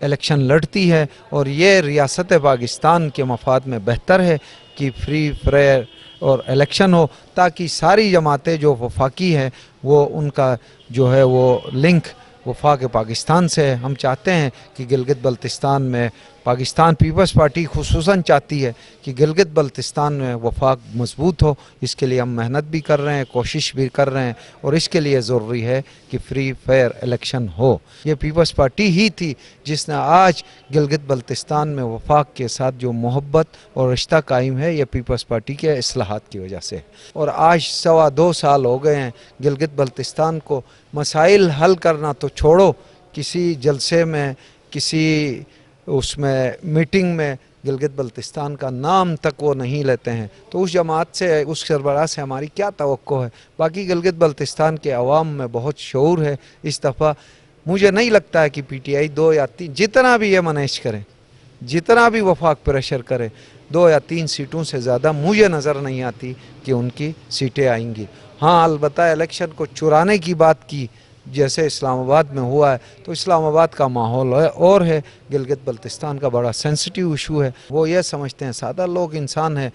Election لڑتی ہے، اور یہ ریاست پاکستان کے مفاد میں بہتر ہے کہ فری فیئر اور الیکشن ہو، تاکہ ساری جماعتیں جو وفاقی ہیں وہ ان کا جو ہے وہ لنک وفاق پاکستان سے ہے۔ ہم چاہتے ہیں کہ گلگت بلتستان میں پاکستان پیپلز پارٹی خصوصاً چاہتی ہے کہ گلگت بلتستان میں وفاق مضبوط ہو، اس کے لیے ہم محنت بھی کر رہے ہیں، کوشش بھی کر رہے ہیں، اور اس کے لیے ضروری ہے کہ فری فیئر الیکشن ہو۔ یہ پیپلز پارٹی ہی تھی جس نے آج گلگت بلتستان میں وفاق کے ساتھ جو محبت اور رشتہ قائم ہے، یہ پیپلز پارٹی کے اصلاحات کی وجہ سے، اور آج 2.25 سال ہو گئے ہیں گلگت بلتستان کو مسائل حل کرنا تو چھوڑو، کسی جلسے میں، کسی اس میں میٹنگ میں گلگت بلتستان کا نام تک وہ نہیں لیتے ہیں۔ تو اس جماعت سے، اس سربراہ سے ہماری کیا توقع ہے؟ باقی گلگت بلتستان کے عوام میں بہت شعور ہے۔ اس دفعہ مجھے نہیں لگتا ہے کہ پی ٹی آئی 2 یا 3 جتنا بھی یہ مینیج کریں، جتنا بھی وفاق پریشر کرے، 2 یا 3 سیٹوں سے زیادہ مجھے نظر نہیں آتی کہ ان کی سیٹیں آئیں گی۔ ہاں البتہ الیکشن کو چرانے کی بات کی جیسے اسلام آباد میں ہوا ہے، تو اسلام آباد کا ماحول اور ہے، گلگت بلتستان کا بڑا سینسٹیو ایشو ہے۔ وہ یہ سمجھتے ہیں، سادہ لوگ انسان ہیں،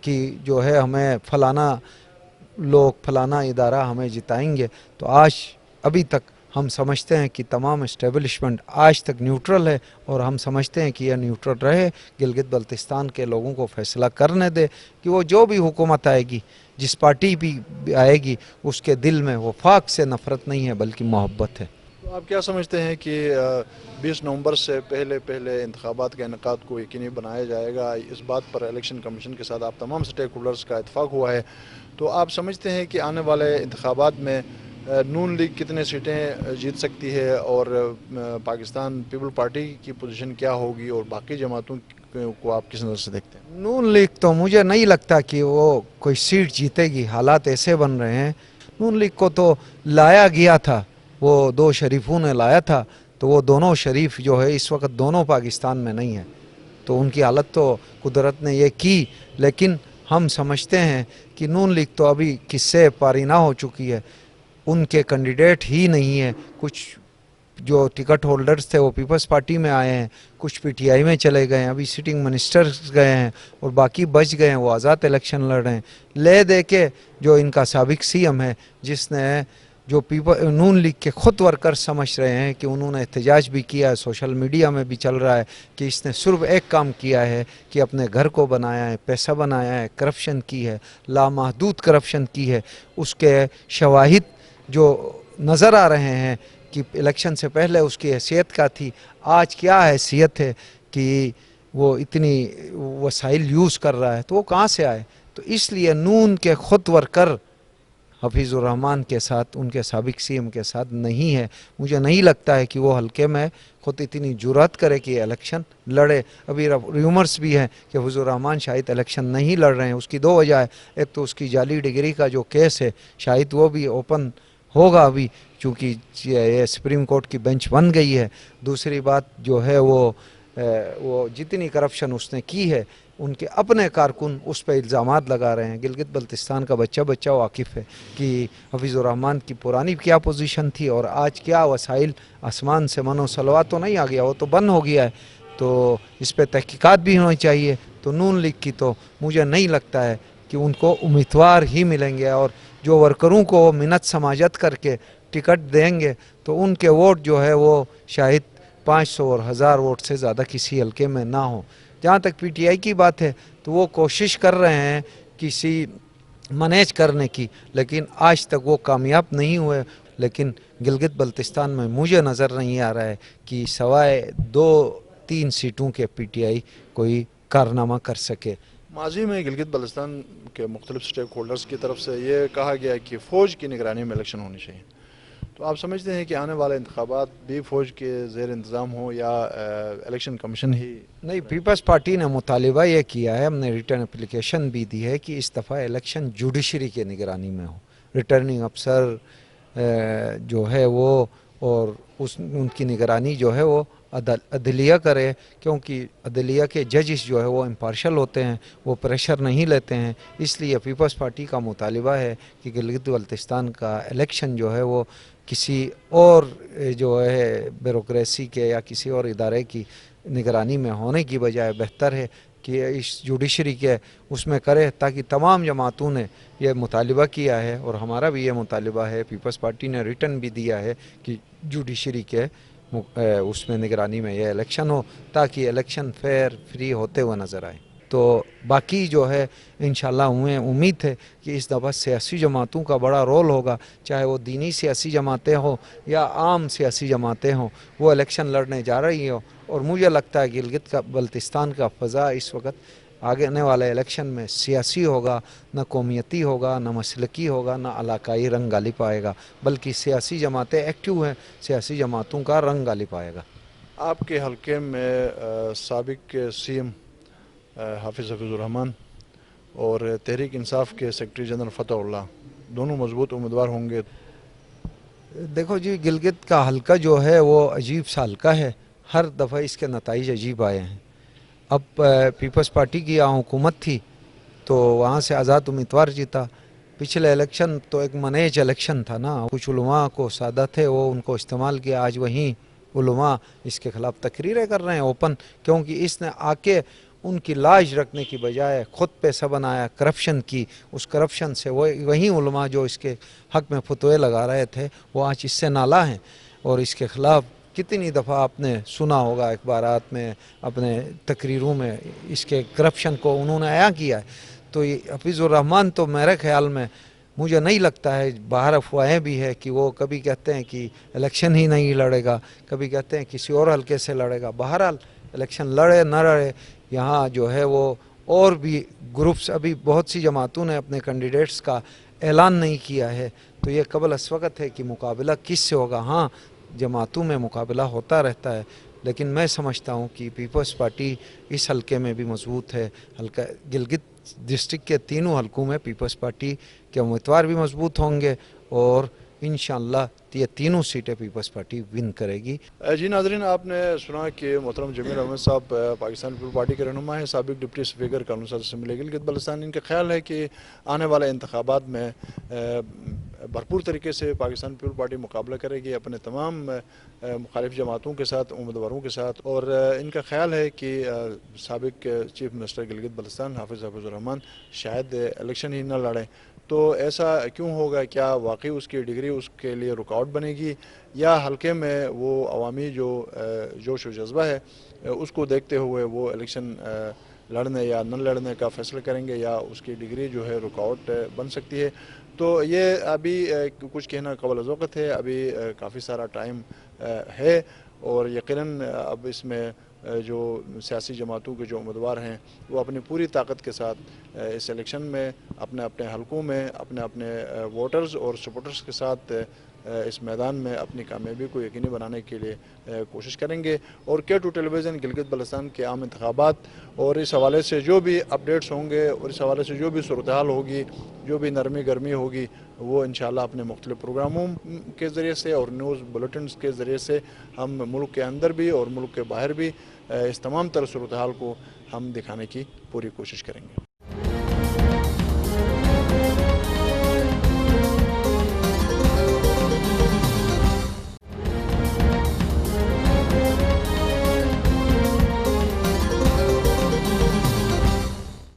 کہ جو ہے ہمیں فلانا لوگ، فلانا ادارہ ہمیں جتائیں گے۔ تو آج ابھی تک ہم سمجھتے ہیں کہ تمام اسٹیبلشمنٹ آج تک نیوٹرل ہے، اور ہم سمجھتے ہیں کہ یہ نیوٹرل رہے، گلگت بلتستان کے لوگوں کو فیصلہ کرنے دے کہ وہ جو بھی حکومت آئے گی، جس پارٹی بھی آئے گی، اس کے دل میں وفاق سے نفرت نہیں ہے بلکہ محبت ہے۔ تو آپ کیا سمجھتے ہیں کہ 20 نومبر سے پہلے انتخابات کے انعقاد کو یقینی بنایا جائے گا؟ اس بات پر الیکشن کمیشن کے ساتھ آپ تمام سٹیک ہولڈرز کا اتفاق ہوا ہے، تو آپ سمجھتے ہیں کہ آنے والے انتخابات میں نون لیگ کتنے سیٹیں جیت سکتی ہے، اور پاکستان پیپل پارٹی کی پوزیشن کیا ہوگی، اور باقی جماعتوں کو آپ کس نظر سے دیکھتے ہیں؟ نون لیگ تو مجھے نہیں لگتا کہ وہ کوئی سیٹ جیتے گی، حالات ایسے بن رہے ہیں۔ نون لیگ کو تو لایا گیا تھا، وہ 2 شریفوں نے لایا تھا، تو وہ دونوں شریف جو ہے اس وقت دونوں پاکستان میں نہیں ہیں، تو ان کی حالت تو قدرت نے یہ کی۔ لیکن ہم سمجھتے ہیں کہ نون لیگ تو ابھی کس سے پارینہ ہو چکی ہے، ان کے کینڈیڈیٹ ہی نہیں ہیں۔ کچھ جو ٹکٹ ہولڈرز تھے وہ پیپلز پارٹی میں آئے ہیں، کچھ پی ٹی آئی میں چلے گئے ہیں، ابھی سٹنگ منسٹرز گئے ہیں، اور باقی بچ گئے ہیں، وہ آزاد الیکشن لڑ رہے ہیں۔ لے دے کے جو ان کا سابق سی ایم ہے، جس نے جو نون لیگ کے خود ورکر سمجھ رہے ہیں کہ انہوں نے احتجاج بھی کیا ہے، سوشل میڈیا میں بھی چل رہا ہے کہ اس نے صرف ایک کام کیا ہے کہ اپنے گھر کو بنایا ہے، پیسہ بنایا ہے، کرپشن کی ہے، لامحدود کرپشن کی ہے۔ اس کے شواہد جو نظر آ رہے ہیں کہ الیکشن سے پہلے اس کی حیثیت کیا تھی، آج کیا حیثیت ہے کہ وہ اتنی وسائل یوز کر رہا ہے، تو وہ کہاں سے آئے؟ تو اس لیے نون کے خود ورکر حفیظ الرحمان کے ساتھ، ان کے سابق سی ایم کے ساتھ نہیں ہے۔ مجھے نہیں لگتا ہے کہ وہ حلقے میں خود اتنی جرات کرے کہ الیکشن لڑے۔ ابھی ریومرز بھی ہیں کہ حفیظ الرحمان شاید الیکشن نہیں لڑ رہے ہیں۔ اس کی 2 وجہ ہے، ایک تو اس کی جعلی ڈگری کا جو کیس ہے، شاید وہ بھی اوپن ہوگا ابھی، چونکہ یہ سپریم کورٹ کی بینچ بن گئی ہے۔ دوسری بات جو ہے وہ جتنی کرپشن اس نے کی ہے، ان کے اپنے کارکن اس پہ الزامات لگا رہے ہیں۔ گلگت بلتستان کا بچہ واقف ہے کہ حفیظ الرحمان کی پرانی کیا پوزیشن تھی اور آج کیا وسائل، آسمان سے من و سلوا تو نہیں آ گیا، وہ تو بند ہو گیا ہے، تو اس پہ تحقیقات بھی ہونی چاہیے۔ تو نون لیگ کی تو مجھے نہیں لگتا ہے کہ ان کو امیدوار ہی ملیں گے، اور جو ورکروں کو منت سماجت کر کے ٹکٹ دیں گے تو ان کے ووٹ جو ہے وہ شاید 500 اور 1000 ووٹ سے زیادہ کسی حلقے میں نہ ہوں۔ جہاں تک پی ٹی آئی کی بات ہے تو وہ کوشش کر رہے ہیں کسی مینیج کرنے کی، لیکن آج تک وہ کامیاب نہیں ہوئے۔ لیکن گلگت بلتستان میں مجھے نظر نہیں آ رہا ہے کہ سوائے 2-3 سیٹوں کے پی ٹی آئی کوئی کارنامہ کر سکے۔ ماضی میں گلگت بلتستان کے مختلف سٹیک ہولڈرز کی طرف سے یہ کہا گیا کہ فوج کی نگرانی میں الیکشن ہونی چاہیے، تو آپ سمجھتے ہیں کہ آنے والے انتخابات بھی فوج کے زیر انتظام ہوں یا الیکشن کمیشن ہی؟ نہیں، پیپلز پارٹی نے مطالبہ یہ کیا ہے، ہم نے ریٹرن اپلیکیشن بھی دی ہے کہ اس دفعہ الیکشن جوڈیشری کے نگرانی میں ہو، ریٹرننگ افسر جو ہے وہ، اور ان کی نگرانی جو ہے وہ عدلیہ کرے، کیونکہ عدلیہ کے ججز جو ہے وہ امپارشل ہوتے ہیں، وہ پریشر نہیں لیتے ہیں۔ اس لیے پیپلز پارٹی کا مطالبہ ہے کہ گلگت بلتستان کا الیکشن جو ہے وہ کسی اور جو ہے بیوروکریسی کے یا کسی اور ادارے کی نگرانی میں ہونے کی بجائے بہتر ہے کہ اس جوڈیشری کے اس میں کرے، تاکہ تمام جماعتوں نے یہ مطالبہ کیا ہے اور ہمارا بھی یہ مطالبہ ہے، پیپلز پارٹی نے ریٹن بھی دیا ہے کہ جوڈیشری کے اس میں نگرانی میں یہ الیکشن ہو، تاکہ الیکشن فیئر فری ہوتے ہوئے نظر آئے۔ تو باقی جو ہے انشاءاللہ ہمیں امید ہے کہ اس دفعہ سیاسی جماعتوں کا بڑا رول ہوگا، چاہے وہ دینی سیاسی جماعتیں ہوں یا عام سیاسی جماعتیں ہوں، وہ الیکشن لڑنے جا رہی ہوں۔ اور مجھے لگتا ہے کہ گلگت کا بلتستان کا فضا اس وقت آنے والے الیکشن میں سیاسی ہوگا، نہ قومیتی ہوگا، نہ مسلکی ہوگا، نہ علاقائی رنگ غالب پائے گا، بلکہ سیاسی جماعتیں ایکٹیو ہیں، سیاسی جماعتوں کا رنگ غالب آئے گا۔ آپ کے حلقے میں سابق سی ایم حافظ الرحمن اور تحریک انصاف کے سیکرٹری جنرل فتح اللہ دونوں مضبوط امیدوار ہوں گے۔ دیکھو جی، گلگت کا حلقہ جو ہے وہ عجیب سا حلقہ ہے، ہر دفعہ اس کے نتائج عجیب آئے ہیں۔ اب پیپلز پارٹی کی یہاں حکومت تھی تو وہاں سے آزاد امیدوار جیتا۔ پچھلے الیکشن تو ایک منیج الیکشن تھا نا، کچھ علماء کو سادہ تھے وہ ان کو استعمال کیا، آج وہیں علماء اس کے خلاف تقریریں کر رہے ہیں اوپن، کیونکہ اس نے آ کے ان کی لاج رکھنے کی بجائے خود پیسہ بنایا کرپشن کی، اس کرپشن سے وہیں علماء جو اس کے حق میں فتوے لگا رہے تھے وہ آج اس سے نالاں ہیں، اور اس کے خلاف کتنی دفعہ آپ نے سنا ہوگا اخبارات میں، اپنے تقریروں میں، اس کے کرپشن کو انہوں نے عیاں کیا ہے۔ تو یہ حفیظ الرحمن تو میرے خیال میں مجھے نہیں لگتا ہے، باہر افواہیں بھی ہے کہ وہ کبھی کہتے ہیں کہ الیکشن ہی نہیں لڑے گا، کبھی کہتے ہیں کسی اور حلقے سے لڑے گا۔ بہرحال الیکشن لڑے نہ لڑے، یہاں جو ہے وہ اور بھی گروپس، ابھی بہت سی جماعتوں نے اپنے کینڈیڈیٹس کا اعلان نہیں کیا ہے، تو یہ قبل از وقت ہے کہ مقابلہ کس سے ہوگا۔ ہاں، جماعتوں میں مقابلہ ہوتا رہتا ہے، لیکن میں سمجھتا ہوں کہ پیپلز پارٹی اس حلقے میں بھی مضبوط ہے۔ حلقہ گلگت ڈسٹرکٹ کے تینوں حلقوں میں پیپلز پارٹی کے امیدوار بھی مضبوط ہوں گے، اور انشاءاللہ یہ تینوں سیٹیں پیپلز پارٹی ون کرے گی۔ جی ناظرین، آپ نے سنا کہ محترم جمیل احمد صاحب پاکستان پیپل پارٹی کے رہنما ہیں، سابق deputy speaker council assembly Gilgit Baltistan. ان کا خیال ہے کہ آنے والے انتخابات میں بھرپور طریقے سے پاکستان پیپل پارٹی مقابلہ کرے گی اپنے تمام مخالف جماعتوں کے ساتھ، امیدواروں کے ساتھ، اور ان کا خیال ہے کہ سابق چیف منسٹر گلگت بلتستان حافظ الرحمن شاید الیکشن ہی نہ لڑیں۔ تو ایسا کیوں ہوگا؟ کیا واقعی اس کی ڈگری اس کے لیے رکاوٹ بنے گی، یا حلقے میں وہ عوامی جو جوش و جذبہ ہے اس کو دیکھتے ہوئے وہ الیکشن لڑنے یا نہ لڑنے کا فیصلہ کریں گے، یا اس کی ڈگری جو ہے رکاوٹ بن سکتی ہے؟ تو یہ ابھی کچھ کہنا قبل از وقت ہے، ابھی کافی سارا ٹائم ہے، اور یقیناً اب اس میں جو سیاسی جماعتوں کے جو امیدوار ہیں وہ اپنی پوری طاقت کے ساتھ اس الیکشن میں اپنے اپنے حلقوں میں اپنے اپنے ووٹرز اور سپورٹرز کے ساتھ اس میدان میں اپنی کامیابی کو یقینی بنانے کے لیے کوشش کریں گے۔ اور K2 ٹیلی ویژن گلگت بلتستان کے عام انتخابات اور اس حوالے سے جو بھی اپڈیٹس ہوں گے، اور اس حوالے سے جو بھی صورتحال ہوگی، جو بھی نرمی گرمی ہوگی، وہ انشاءاللہ اپنے مختلف پروگراموں کے ذریعے سے اور نیوز بلیٹنز کے ذریعے سے ہم ملک کے اندر بھی اور ملک کے باہر بھی اس تمام تر صورتحال کو ہم دکھانے کی پوری کوشش کریں گے۔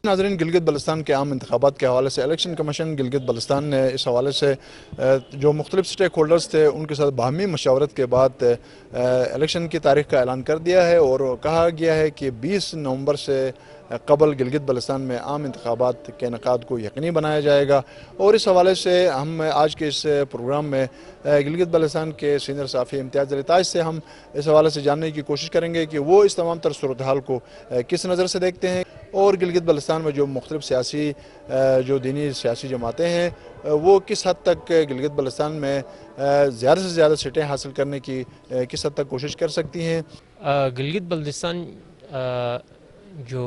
ناظرین، گلگت بلتستان کے عام انتخابات کے حوالے سے الیکشن کمیشن گلگت بلتستان نے اس حوالے سے جو مختلف سٹیک ہولڈرز تھے ان کے ساتھ باہمی مشاورت کے بعد الیکشن کی تاریخ کا اعلان کر دیا ہے، اور کہا گیا ہے کہ 20 نومبر سے قبل گلگت بلتستان میں عام انتخابات کے انعقاد کو یقینی بنایا جائے گا۔ اور اس حوالے سے ہم آج کے اس پروگرام میں گلگت بلتستان کے سینئر صحافی امتیاز علی تاج سے ہم اس حوالے سے جاننے کی کوشش کریں گے کہ وہ اس تمام تر صورتحال کو کس نظر سے دیکھتے ہیں، اور گلگت بلتستان میں جو مختلف سیاسی جو دینی سیاسی جماعتیں ہیں وہ کس حد تک گلگت بلتستان میں زیادہ سے زیادہ سیٹیں حاصل کرنے کی کس حد تک کوشش کر سکتی ہیں۔ گلگت بلتستان جو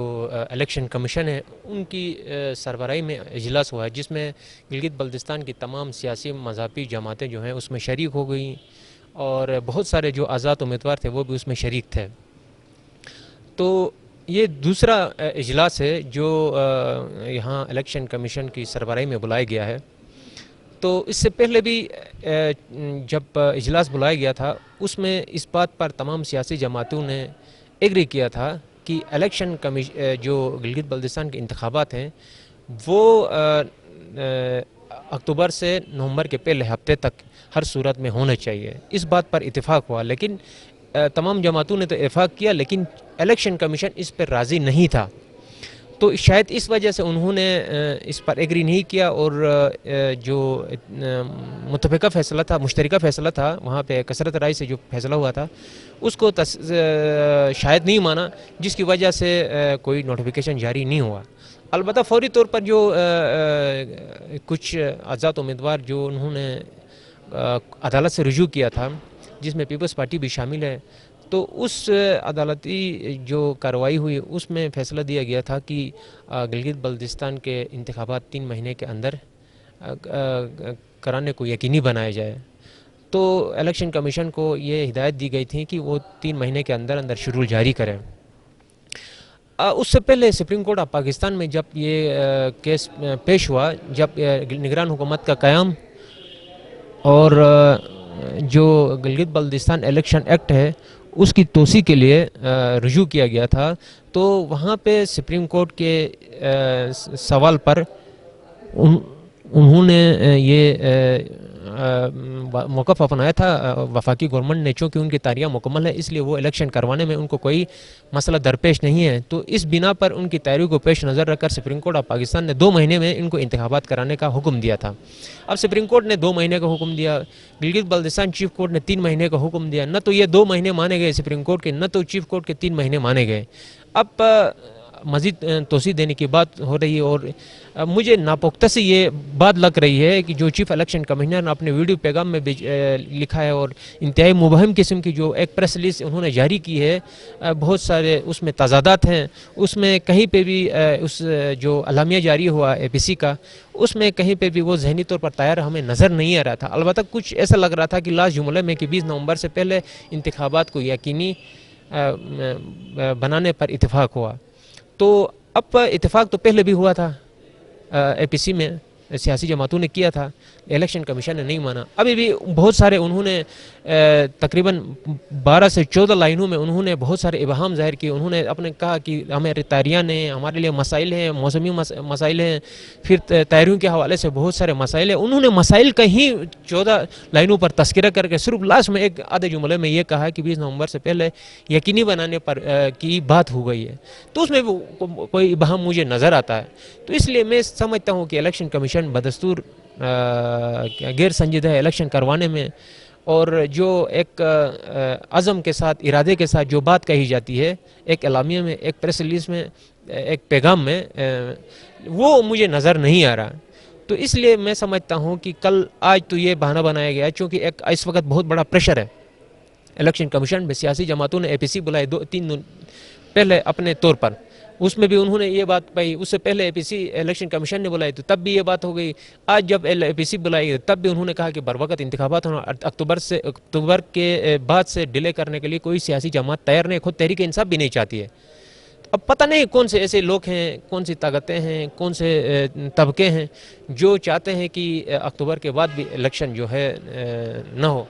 الیکشن کمیشن ہے ان کی سربراہی میں اجلاس ہوا ہے، جس میں گلگت بلتستان کی تمام سیاسی مذہبی جماعتیں جو ہیں اس میں شریک ہو گئیں، اور بہت سارے جو آزاد امیدوار تھے وہ بھی اس میں شریک تھے. تو یہ دوسرا اجلاس ہے جو یہاں الیکشن کمیشن کی سربراہی میں بلایا گیا ہے. تو اس سے پہلے بھی جب اجلاس بلایا گیا تھا اس میں اس بات پر تمام سیاسی جماعتوں نے ایگری کیا تھا کہ الیکشن جو گلگت بلتستان کے انتخابات ہیں وہ اکتوبر سے نومبر کے پہلے ہفتے تک ہر صورت میں ہونا چاہیے. اس بات پر اتفاق ہوا, لیکن تمام جماعتوں نے تو اتفاق کیا لیکن الیکشن کمیشن اس پر راضی نہیں تھا. تو شاید اس وجہ سے انہوں نے اس پر ایگری نہیں کیا, اور جو متفقہ فیصلہ تھا, مشترکہ فیصلہ تھا, وہاں پہ کثرت رائے سے جو فیصلہ ہوا تھا اس کو شاید نہیں مانا, جس کی وجہ سے کوئی نوٹیفیکیشن جاری نہیں ہوا. البتہ فوری طور پر جو کچھ آزاد امیدوار جو انہوں نے عدالت سے رجوع کیا تھا, جس میں پیپلز پارٹی بھی شامل ہے, تو اس عدالتی جو کارروائی ہوئی اس میں فیصلہ دیا گیا تھا کہ گلگت بلتستان کے انتخابات 3 مہینے کے اندر کرانے کو یقینی بنایا جائے. تو الیکشن کمیشن کو یہ ہدایت دی گئی تھی کہ وہ 3 مہینے کے اندر شیڈول جاری کریں. اس سے پہلے سپریم کورٹ آف پاکستان میں جب یہ کیس پیش ہوا, جب نگران حکومت کا قیام اور جو گلگت بلتستان الیکشن ایکٹ ہے اس کی توسیع کے لیے رجوع کیا گیا تھا, تو وہاں پہ سپریم کورٹ کے سوال پر انہوں نے یہ موقف اپنایا تھا وفاقی گورنمنٹ نے, چونکہ ان کی تیاریاں مکمل ہے اس لیے وہ الیکشن کروانے میں ان کو کوئی مسئلہ درپیش نہیں ہے. تو اس بنا پر ان کی تیاریوں کو پیش نظر رکھ کر سپریم کورٹ آف پاکستان نے 2 مہینے میں ان کو انتخابات کرانے کا حکم دیا تھا. اب سپریم کورٹ نے 2 مہینے کا حکم دیا, گلگت بلتستان چیف کورٹ نے 3 مہینے کا حکم دیا. نہ تو یہ 2 مہینے مانے گئے سپریم کورٹ کے, نہ تو چیف کورٹ کے 3 مہینے مانے گئے. اب مزید توسیع دینے کی بات ہو رہی ہے, اور مجھے ناپختہ سے یہ بات لگ رہی ہے کہ جو چیف الیکشن کمشنر نے اپنے ویڈیو پیغام میں لکھا ہے, اور انتہائی مبہم قسم کی جو ایک پریس ریلیز انہوں نے جاری کی ہے, بہت سارے اس میں تضادات ہیں. اس میں کہیں پہ بھی اس جو اعلامیہ جاری ہوا اے پی سی کا, اس میں کہیں پہ بھی وہ ذہنی طور پر تیار ہمیں نظر نہیں آ رہا تھا. البتہ کچھ ایسا لگ رہا تھا کہ لاسٹ جملے میں کہ 20 نومبر سے پہلے انتخابات کو یقینی بنانے پر اتفاق ہوا. تو اب اتفاق تو پہلے بھی ہوا تھا, اے پی سی میں سیاسی جماعتوں نے کیا تھا, الیکشن کمیشن نے نہیں مانا. ابھی بھی بہت سارے انہوں نے تقریباً 12 سے 14 لائنوں میں انہوں نے بہت سارے ابہام ظاہر کیے. انہوں نے اپنے کہا کہ ہمارے تیاریاں ہیں, ہمارے لیے مسائل ہیں, موسمی مسائل ہیں, پھر تیاریوں کے حوالے سے بہت سارے مسائل ہیں. انہوں نے مسائل کہیں 14 لائنوں پر تذکرہ کر کے صرف لاسٹ میں ایک آدھے جملے میں یہ کہا کہ 20 نومبر سے پہلے یقینی بنانے پر کی بات ہو گئی ہے. تو اس میں کوئی ابہام مجھے نظر آتا ہے. تو اس لیے میں سمجھتا ہوں کہ الیکشن کمیشن بدستور غیر سنجیدہ ہے الیکشن کروانے میں, اور جو ایک عزم کے ساتھ, ارادے کے ساتھ جو بات کہی جاتی ہے ایک اعلامیہ میں, ایک پریس ریلیز میں, ایک پیغام میں, وہ مجھے نظر نہیں آ رہا. تو اس لیے میں سمجھتا ہوں کہ آج تو یہ بہانہ بنایا گیا, چونکہ اس وقت بہت بڑا پریشر ہے الیکشن کمیشن میں. سیاسی جماعتوں نے اے پی سی بلائے 2-3 دن پہلے اپنے طور پر, اس میں بھی انہوں نے یہ بات پائی. اس سے پہلے اے پی سی الیکشن کمیشن نے بلائی تو تب بھی یہ بات ہو گئی. آج جب اے پی سی بلائی تب بھی انہوں نے کہا کہ بر وقت انتخابات ہونا, اکتوبر کے بعد سے ڈیلے کرنے کے لیے کوئی سیاسی جماعت تیار نہیں, خود تحریک انصاف بھی نہیں چاہتی ہے. اب پتہ نہیں کون سے ایسے لوگ ہیں, کون سی طاقتیں ہیں, کون سے طبقے ہیں جو چاہتے ہیں کہ اکتوبر کے بعد بھی الیکشن جو ہے نہ ہو.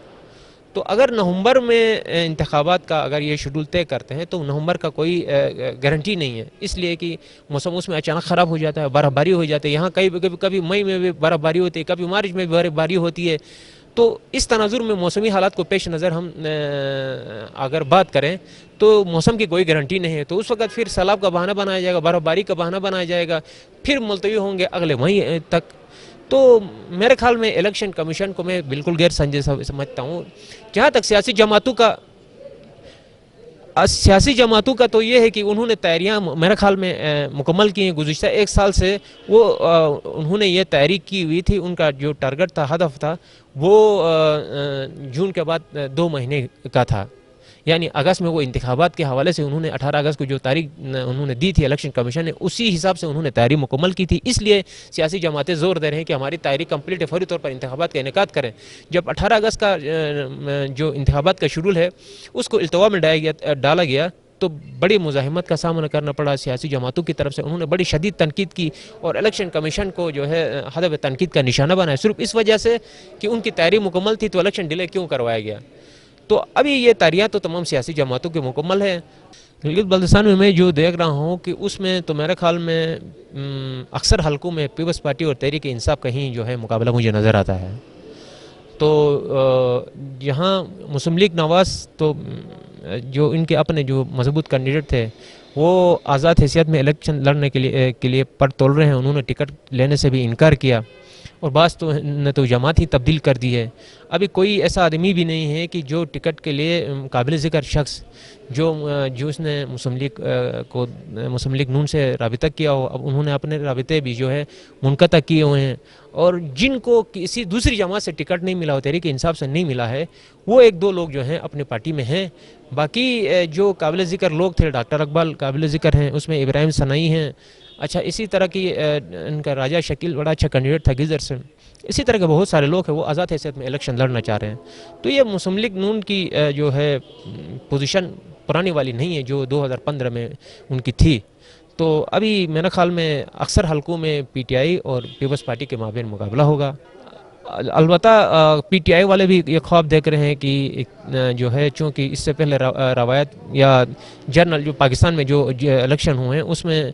تو اگر نومبر میں انتخابات کا اگر یہ شیڈول طے کرتے ہیں تو نومبر کا کوئی گارنٹی نہیں ہے, اس لیے کہ موسم اس میں اچانک خراب ہو جاتا ہے, برف باری ہو جاتی ہے. یہاں کبھی مئی میں بھی برف باری ہوتی ہے, کبھی مارچ میں بھی برف باری ہوتی ہے. تو اس تناظر میں موسمی حالات کو پیش نظر ہم اگر بات کریں تو موسم کی کوئی گارنٹی نہیں ہے. تو اس وقت پھر سیلاب کا بہانہ بنایا جائے گا, برف باری کا بہانہ بنایا جائے گا, پھر ملتوی ہوں گے اگلے مئی تک. تو میرے خیال میں الیکشن کمیشن کو میں بالکل غیر سنجیدہ سمجھتا ہوں. جہاں تک سیاسی جماعتوں کا تو یہ ہے کہ انہوں نے تیاریاں میرے خیال میں مکمل کی ہیں. گزشتہ 1 سال سے وہ انہوں نے یہ تیاری کی ہوئی تھی. ان کا جو ٹارگٹ تھا, ہدف تھا, وہ جون کے بعد 2 مہینے کا تھا. یعنی اگست میں وہ انتخابات کے حوالے سے انہوں نے 18 اگست کو جو تاریخ انہوں نے دی تھی الیکشن کمیشن نے، اسی حساب سے انہوں نے تیاری مکمل کی تھی. اس لیے سیاسی جماعتیں زور دے رہے ہیں کہ ہماری تیاری کمپلیٹ ہے، فوری طور پر انتخابات کا انعقاد کریں. جب 18 اگست کا جو انتخابات کا شیڈول ہے اس کو التوا میں ڈالا گیا تو بڑی مزاحمت کا سامنا کرنا پڑا سیاسی جماعتوں کی طرف سے. انہوں نے بڑی شدید تنقید کی اور الیکشن کمیشن کو جو ہے ہدف تنقید کا نشانہ بنایا، صرف اس وجہ سے کہ ان کی تیاری مکمل تھی تو الیکشن ڈیلے کیوں کروایا گیا. تو ابھی یہ تیاریاں تو تمام سیاسی جماعتوں کی مکمل ہے. گلگت بلتستان میں جو دیکھ رہا ہوں کہ اس میں تو میرے خیال میں اکثر حلقوں میں پیپلز پارٹی اور تحریک انصاف کا ہی جو ہے مقابلہ مجھے نظر آتا ہے. تو یہاں مسلم لیگ نواز تو جو ان کے اپنے جو مضبوط کینڈیڈیٹ تھے وہ آزاد حیثیت میں الیکشن لڑنے کے لیے پر تول رہے ہیں. انہوں نے ٹکٹ لینے سے بھی انکار کیا اور بعض نے تو جماعت ہی تبدیل کر دی ہے. ابھی کوئی ایسا آدمی بھی نہیں ہے کہ جو ٹکٹ کے لیے قابل ذکر شخص جو اس نے مسلم لیگ نون سے رابطہ کیا ہو. اب انہوں نے اپنے رابطے بھی جو ہے منقطع کیے ہوئے ہیں، اور جن کو کسی دوسری جماعت سے ٹکٹ نہیں ملا ہو، تحریک انصاف سے نہیں ملا ہے، وہ ایک دو لوگ جو ہیں اپنے پارٹی میں ہیں. باقی جو قابل ذکر لوگ تھے، ڈاکٹر اقبال قابل ذکر ہیں، اس میں ابراہیم ثنائی ہیں. اچھا، اسی طرح کی ان کا راجہ شکیل بڑا اچھا کینڈیڈیٹ تھا گلزر سے. اسی طرح کے بہت سارے لوگ ہیں وہ آزاد حیثیت میں الیکشن لڑنا چاہ رہے ہیں. تو یہ مسلم لیگ نون کی جو ہے پوزیشن پرانی والی نہیں ہے جو 2015 میں ان کی تھی. تو ابھی میرے خیال میں اکثر حلقوں میں پی ٹی آئی اور پیپلز پارٹی کے مابین مقابلہ ہوگا. البتہ پی ٹی آئی والے بھی یہ خواب دیکھ رہے ہیں کہ جو ہے چونکہ اس سے پہلے روایت یا جنرل جو پاکستان میں جو الیکشن ہوئے ہیں اس میں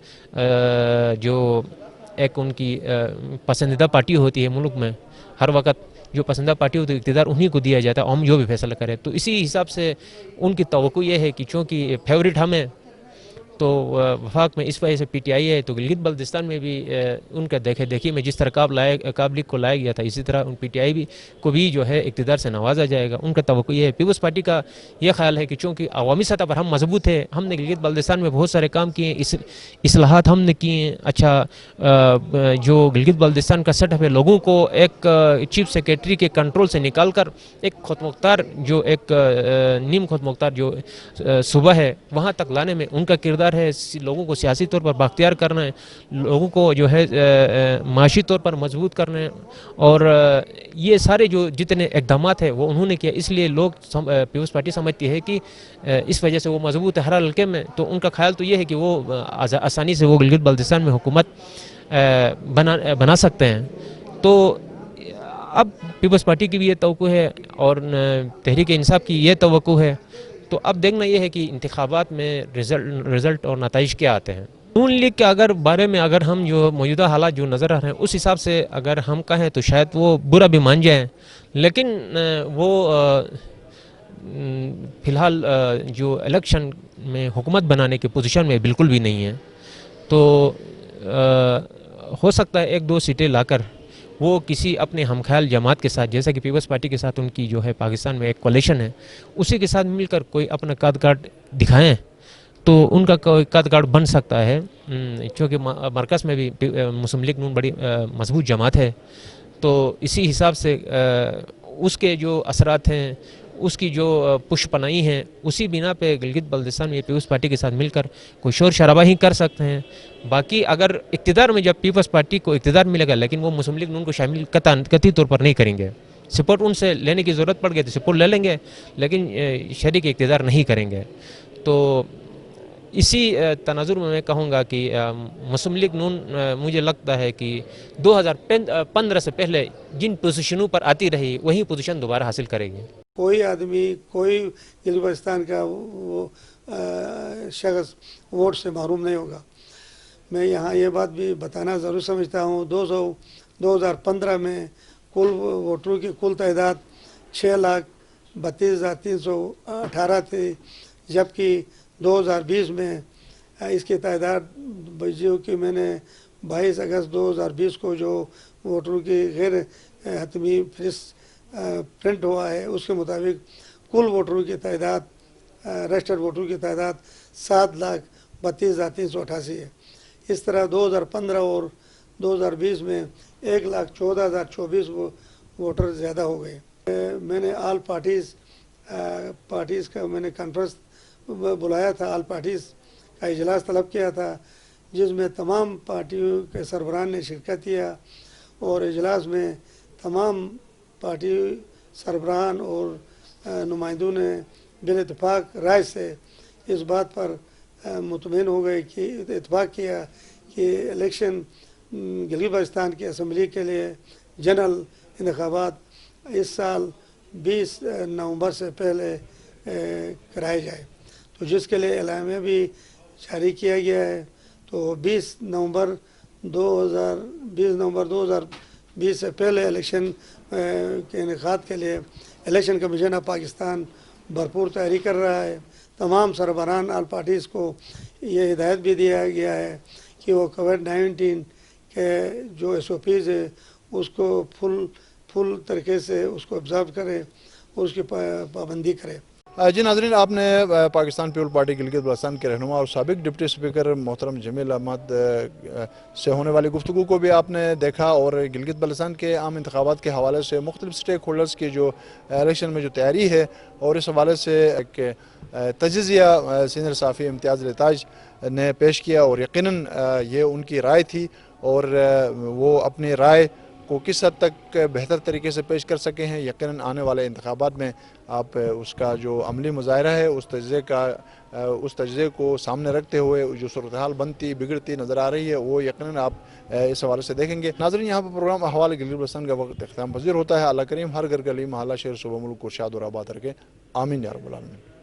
جو ایک ان کی پسندیدہ پارٹی ہوتی ہے ملک میں، ہر وقت جو پسندیدہ پارٹی ہوتی ہے اقتدار انہی کو دیا جاتا ہے، عوام جو بھی فیصلہ کرے. تو اسی حساب سے ان کی توقع یہ ہے کہ چونکہ فیورٹ ہم ہیں تو وفاق میں اس وجہ سے پی ٹی آئی ہے، تو گلگت بلتستان میں بھی ان کا دیکھے میں جس طرح قاب لیگ کو لایا گیا تھا اسی طرح ان پی ٹی آئی کو بھی جو ہے اقتدار سے نوازا جائے گا. ان کا توقع یہ ہے. پیپلز پارٹی کا یہ خیال ہے کہ چونکہ عوامی سطح پر ہم مضبوط ہیں، ہم نے گلگت بلتستان میں بہت سارے کام کیے ہیں، اصلاحات ہم نے کیے ہیں. اچھا، جو گلگت بلتستان کا سیٹ اپ ہے لوگوں کو ایک چیف سیکریٹری کے کنٹرول سے نکال کر ایک خود مختار جو ایک نیم خود مختار جو صوبہ ہے وہاں تک لانے میں ان کا کردار ہے. لوگوں کو سیاسی طور پر بااختیار کرنا ہے، لوگوں کو جو ہے معاشی طور پر مضبوط کرنا ہے، اور یہ سارے جو جتنے اقدامات ہیں وہ انہوں نے کیا. اس لیے لوگ پیپلز پارٹی سمجھتی ہے کہ اس وجہ سے وہ مضبوط ہے ہر حلقے میں. تو ان کا خیال تو یہ ہے کہ وہ آسانی سے وہ گلگت بلتستان میں حکومت بنا سکتے ہیں. تو اب پیپلز پارٹی کی بھی یہ توقع ہے اور تحریک انصاف کی یہ توقع ہے. تو اب دیکھنا یہ ہے کہ انتخابات میں رزلٹ اور نتائج کیا آتے ہیں. نون لیگ کے بارے میں اگر ہم جو موجودہ حالات جو نظر آ رہے ہیں اس حساب سے اگر ہم کہیں تو شاید وہ برا بھی مان جائیں، لیکن وہ فی الحال جو الیکشن میں حکومت بنانے کی پوزیشن میں بالکل بھی نہیں ہے. تو ہو سکتا ہے ایک دو سیٹیں لا کر وہ کسی اپنے ہم خیال جماعت کے ساتھ، جیسا کہ پیپلز پارٹی کے ساتھ ان کی جو ہے پاکستان میں ایک کولیشن ہے، اسی کے ساتھ مل کر کوئی اپنا قد کاٹ دکھائیں تو ان کا کوئی قد کاٹ بن سکتا ہے. چونکہ مرکز میں بھی مسلم لیگ نون بڑی مضبوط جماعت ہے. تو اسی حساب سے اس کے جو اثرات ہیں، اس کی جو پش پناہی ہیں، اسی بنا پہ گلگت بلتستان میں پیپلز پارٹی کے ساتھ مل کر کوئی شور شرابہ ہی کر سکتے ہیں. باقی اگر اقتدار میں جب پیپلز پارٹی کو اقتدار ملے گا لیکن وہ مسلم لیگ نون کو شامل قطعی طور پر نہیں کریں گے. سپورٹ ان سے لینے کی ضرورت پڑ گئی تو سپورٹ لے لیں گے لیکن شریک اقتدار نہیں کریں گے. تو اسی تناظر میں میں کہوں گا کہ مسلم لیگ نون مجھے لگتا ہے کہ 2015 سے پہلے جن پوزیشنوں پر آتی رہی وہی پوزیشن دوبارہ حاصل کرے گی. کوئی آدمی، کوئی گلگت بلتستان کا وہ شخص ووٹ سے محروم نہیں ہوگا. میں یہاں یہ بات بھی بتانا ضرور سمجھتا ہوں 2015 میں کل ووٹروں کی کل تعداد 6,32,318 تھی، جبکہ 2020 میں اس کی تعداد جو کہ میں نے 22 اگست 2020 کو جو ووٹروں کی غیر حتمی فہرست پرنٹ ہوا ہے اس کے مطابق کل ووٹروں کی تعداد، رجسٹرڈ ووٹروں کی تعداد 7,32,388 ہے. اس طرح 2015 اور 2020 میں 1,14,024 ووٹر زیادہ ہو گئے. میں نے آل پارٹیز پارٹیز کا میں نے کانفرنس بلایا تھا، آل پارٹیز کا اجلاس طلب کیا تھا، جس میں تمام پارٹیوں کے سربراہان نے شرکت کیا، اور اجلاس میں تمام پارٹی سربراہان اور نمائندوں نے بالاتفاق رائے سے اس بات پر مطمئن ہو گئے کہ اتفاق کیا کہ الیکشن گلگت بلتستان کی اسمبلی کے لیے جنرل انتخابات اس سال 20 نومبر سے پہلے کرائے جائے، تو جس کے لیے اعلامیہ بھی جاری کیا گیا ہے۔ تو 20 نومبر 2020 سے پہلے الیکشن کے انعقاد کے لیے الیکشن کمیشن آف پاکستان بھرپور تیاری کر رہا ہے۔ تمام سربراہان آل پارٹیز کو یہ ہدایت بھی دیا گیا ہے کہ وہ کووڈ-19 کے جو SOPs ہے اس کو فل طریقے سے اس کو آبزرو کرے اور اس کی پابندی کرے۔ جی ناظرین، آپ نے پاکستان پیپل پارٹی گلگت بلتستان کے رہنما اور سابق ڈپٹی اسپیکر محترم جمیل احمد سے ہونے والی گفتگو کو بھی آپ نے دیکھا، اور گلگت بلتستان کے عام انتخابات کے حوالے سے مختلف سٹیک ہولڈرز کی جو الیکشن میں جو تیاری ہے، اور اس حوالے سے ایک تجزیہ سینئر صحافی امتیاز التاج نے پیش کیا، اور یقیناً یہ ان کی رائے تھی، اور وہ اپنی رائے کو کس حد تک بہتر طریقے سے پیش کر سکے ہیں، یقیناً آنے والے انتخابات میں آپ اس کا جو عملی مظاہرہ ہے اس تجزیے کو سامنے رکھتے ہوئے جو صورتحال بنتی بگڑتی نظر آ رہی ہے وہ یقیناً آپ اس حوالے سے دیکھیں گے۔ ناظرین، یہاں پر پروگرام احوال گلگت بلتستان کا وقت اختتام پذیر ہوتا ہے۔ اللہ کریم ہر گھر گلی محلہ شہر صوبہ ملک کو شاد اور آباد رکھے، آمین یا رب العالمین۔